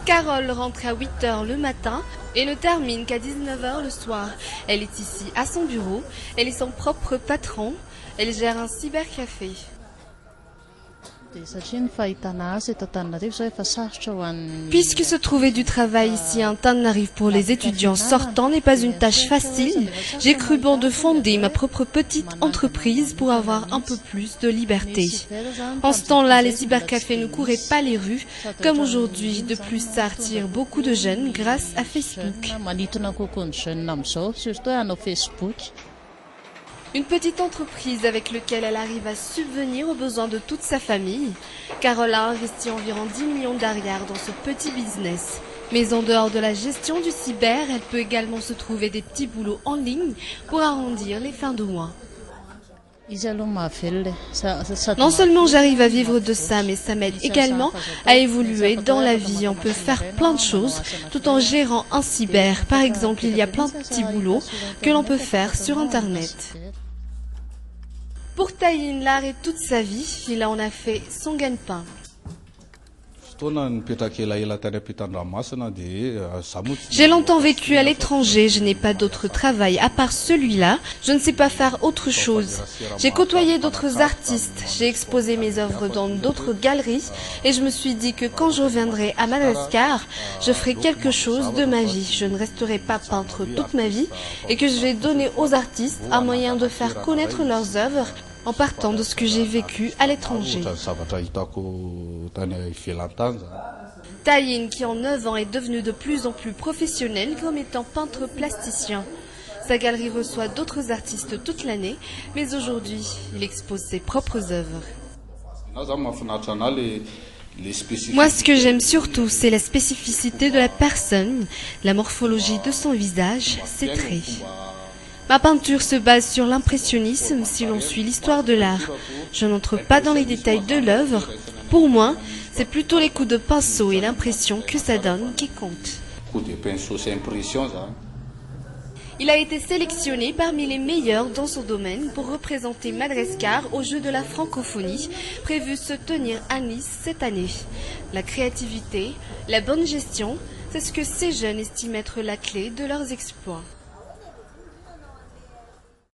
Carole rentre à 8 h le matin et ne termine qu'à 19 h le soir. Elle est ici à son bureau, elle est son propre patron, elle gère un cybercafé. Puisque se trouver du travail ici à Antananarive pour les étudiants sortants n'est pas une tâche facile, j'ai cru bon de fonder ma propre petite entreprise pour avoir un peu plus de liberté. En ce temps-là, les cybercafés ne couraient pas les rues, comme aujourd'hui. De plus, ça attire beaucoup de jeunes grâce à Facebook. Une petite entreprise avec laquelle elle arrive à subvenir aux besoins de toute sa famille. Carole a investi environ 10 millions d'arrières dans ce petit business. Mais en dehors de la gestion du cyber, elle peut également se trouver des petits boulots en ligne pour arrondir les fins de mois. Non seulement j'arrive à vivre de ça, mais ça m'aide également à évoluer dans la vie. On peut faire plein de choses tout en gérant un cyber. Par exemple, il y a plein de petits boulots que l'on peut faire sur Internet. Pour Taïn, l'art est toute sa vie. Il en a fait son gagne-pain. J'ai longtemps vécu à l'étranger, je n'ai pas d'autre travail à part celui-là, je ne sais pas faire autre chose. J'ai côtoyé d'autres artistes, j'ai exposé mes œuvres dans d'autres galeries et je me suis dit que quand je reviendrai à Madagascar, je ferai quelque chose de ma vie. Je ne resterai pas peintre toute ma vie et que je vais donner aux artistes un moyen de faire connaître leurs œuvres en partant de ce que j'ai vécu à l'étranger. Taïn, qui en 9 ans est devenu de plus en plus professionnel comme étant peintre plasticien. Sa galerie reçoit d'autres artistes toute l'année, mais aujourd'hui, il expose ses propres œuvres. Moi, ce que j'aime surtout, c'est la spécificité de la personne, la morphologie de son visage, ses traits. Ma peinture se base sur l'impressionnisme si l'on suit l'histoire de l'art. Je n'entre pas dans les détails de l'œuvre. Pour moi, c'est plutôt les coups de pinceau et l'impression que ça donne qui comptent. Il a été sélectionné parmi les meilleurs dans son domaine pour représenter Madagascar aux Jeux de la francophonie, prévus se tenir à Nice cette année. La créativité, la bonne gestion, c'est ce que ces jeunes estiment être la clé de leurs exploits.